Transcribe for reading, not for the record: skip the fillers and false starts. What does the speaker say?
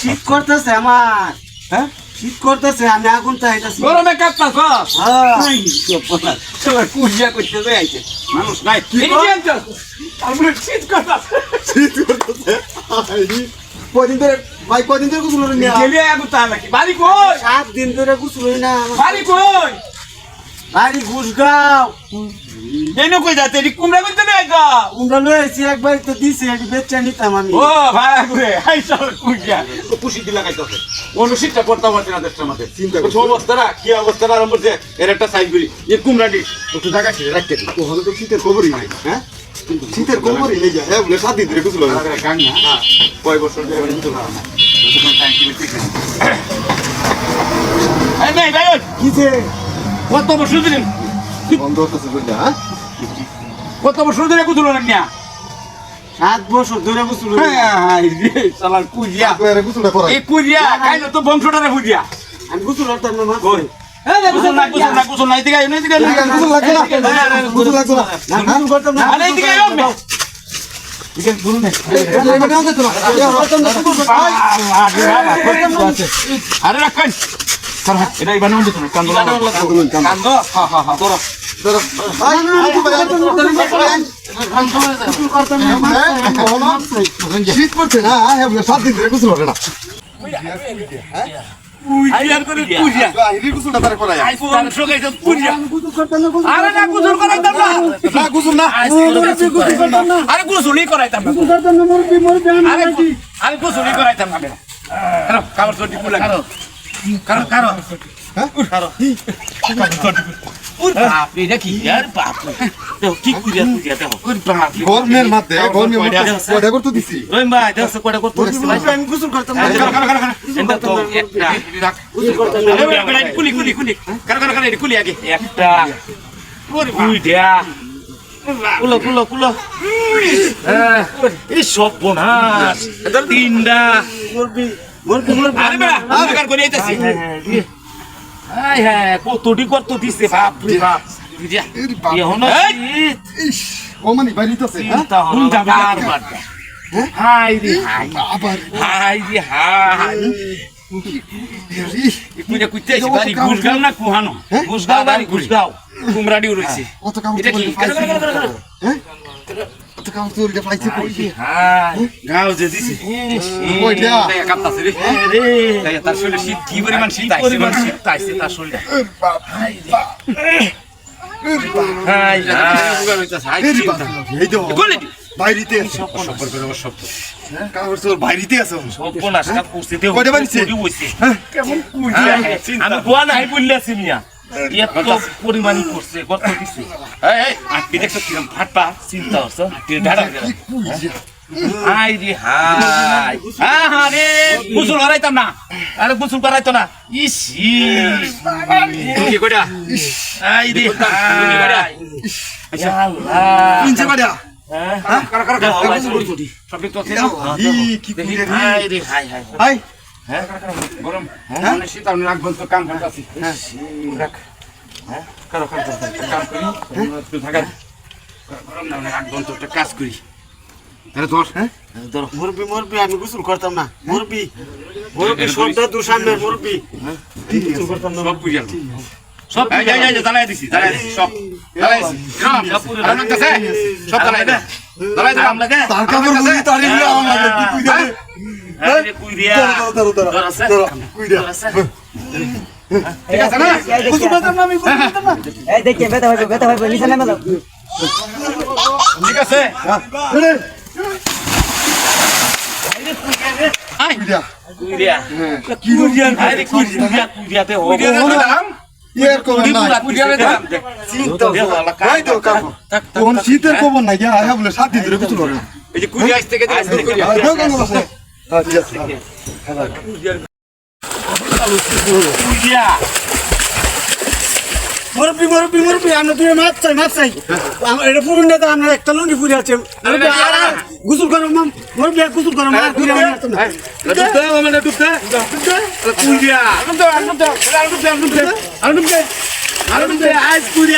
শীত করতেছে আমার, হ্যাঁ শীত করতেছে, আমি আগুন চাইতেছি গরমে কাঁপতাছ কুজিয়া করতে যাইছে মানুষ নাই শীত করতেছে কদিন ধরে ভাই, কদিন ধরে গোসল হই না, বাড়ি কই 7 দিন ধরে গোসল হই না। বাড়ি কই বাড়ি ঘুষগাঁও। এই কই যাতে কুমড়া করতে যাইতা তোমরা লয়েছি একবার তো দিছে, এটি বেচা নিতাম আমি। ও ভাই ঘুরে হাই সব কুজিয়া তো খুশি দিলা গাইতাছে অনুশীলনটা করতে পারছি না দেশটার মধ্যে চিন্তা করছি অবস্থাটা কি অবস্থাটা আরম্ভ করছে এর একটা সাইজ করি এই কুমড়াটি একটু জায়গা ছিল রাখতে দিই তো হলে তো শীতের খবরই নাই, হ্যাঁ শীতের খবরই নেই যা, হ্যাঁ বলে 7 দিন ধরে গোসল হই না। গান না কয় বছর ধরে গোসল হয় না যতক্ষণ টাইম কি ঠিক না এই ভাই ভাই কিছে কত বছর ধরে বন্ধ হতেছে বুঝলা, হ্যাঁ কত বছর ধরে গোসল হয় না 7 বছর ধরে গোসল হই না। হ্যাঁ রে শালার কুজিয়া আপনারা গোসলটা করাই, এই কুজিয়া কাইলো তো বংশটারে বুঝিয়া আমি গোসল করতাম না মা। কই গোসল নাই দিকে গোসল লাগবে না, গোসল লাগবে না, না গোসল করতাম না। আরে দিকে আয় দিকে গোসল নাই, আরে রাখেন এটা ইবান মন্দির তো কান্দো কান্দো হ্যাঁ হ্যাঁ হ্যাঁ ধরো ধরো ভাই শীত পড়ছে না, হ্যাঁ 7 দিন ধরে গোসল হবে না। কুজিয়ার করে কুজিয়া এই গোসলটা তারে করাই, আইফোন শোকাইছো কুজিয়া গোসল করতাম না, আরে না গোসল করাইতাম না না গোসল না, আরে গোসলই করাইতাম না আরে আমি গোসলই করাইতাম না কারো কামড় চটি পুলা কারো কারো কারো হ্যাঁ কারো ওর বাপ রে কি यार বাপ দেখো কি কুজিয়া কুজিয়া দেখো ওর বাপ গরমের মধ্যে গরমের মধ্যে কয়টা করতে দিছি রহিম ভাই দেখো কয়টা করতে দিছি ভাই আমি গোসল করতাম না, এটা তো একটা রাখ গোসল করতাম না। আরে কুলি কুলি কুলি কারো কারো কারো কুলি আগে একটা ওরে কুইডা কুলো কুলো কুলো এই সব বোনাস তিনটা মুরবি মুরবি আরে বেড়া অন্ধকার করে আইতাছি আয় হ্যাঁ কতটি কত দিছে বাপ রে বাপ বুঝা এখন ইস ওমানি বাইরিতেছে, হ্যাঁ চিন্তা হলো বারবার হাই রে হাই আবার হাই রে হাই কুইটা কুইতে আইছি বাড়ি ঘুষগাঁও না কুহানো ঘুষগাঁও বাড়ি ঘুষগাঁও কুমরাডি উড়ছে কত কাম এটা কি হ্যাঁ কত কাম তো এটা পাইছে কই, হাই গাও যে দিছে কইটা কাপতাছে রে রে তার শরীরে শীত কি পরিমাণ শীত আইছে তার শরীরে বাপ হাই হাই এই তো কোলে বাইরিতে সব করে সব কাগজ তোর বাইরিতে আছে, সর্বনাশ কাজ করতে দেও কয়টা বাড়িছে? কেমন কুইয়া আমি গোয়া নাই বললাছি মিয়া এত পরিমাণই করছে কত দিছে এই আটটি দেখছো কিরম ফাটপা চিন্তা হচ্ছে আটটি ঢাড়া কি কুইয়া হাই রে হাই আরে গোসল করাইতাম না আরে গোসল করাইতো না ইসি কি কইরা হাই রে হাই আচ্ছা আল্লাহ কিনছে বাড়া, হ্যাঁ কারা কারা সব তো আছে কি কুইয়া হাই রে হাই হাই হাই হ্যাঁ গরম হ্যাঁ শীত আমি রাখবো তো কাম করতেছি হ্যাঁ রাখ হ্যাঁ কারো কাম করি একটু থাকা গরম না রাখবো তো একটা কাজ করি আরে ধর হ্যাঁ ধর মুরবি মুরবি আমি গোসল করতাম না, মুরবি মুরবি সন্ধ্যা দুসামনে মুরবি গোসল করতাম না, সব বুঝাল সব এই এই দাঁড়ায় দিছি সব দাঁড়ায় দিছি সব আর লাগতেছে সব দাঁড়ায় দে দাঁড়ায় দে আমলা দে তার কাপড় মুরবি তার ইলে আমার কি কুইয়া আরে কুইরিয়া ধরো কুইয়া ঠিক আছে না গোসল করতাম না, আমি গোসল করতাম না। এই দেখে ব্যথা হইব নিচে নামে দাও ঠিক আছে রে আই কুইয়া কুইরিয়া কি কুইয়া আরে কুইরিয়াতে হবে নাম ইয়ার কোন না কুইরিয়াতে নাম দেখ চিন্তা ভাই তো কাম কোন শীতের খবর নাই যা আয়া বলে 7 দিন ধরে গোসল করে না, এই যে কুইরিয়া আইছে থেকে কুইরিয়া দাও কেন বসে ঠিক আছে কুইরিয়া মুরব্বি মুরব্বি মুরব্বি আমরা তুমি মাপ চাই এটা পুরুন নেতা আপনার একটা লঙ্গি পুরে আছে গুসল করো মুরব্বি গুসল করো মার পুরে ডুবতে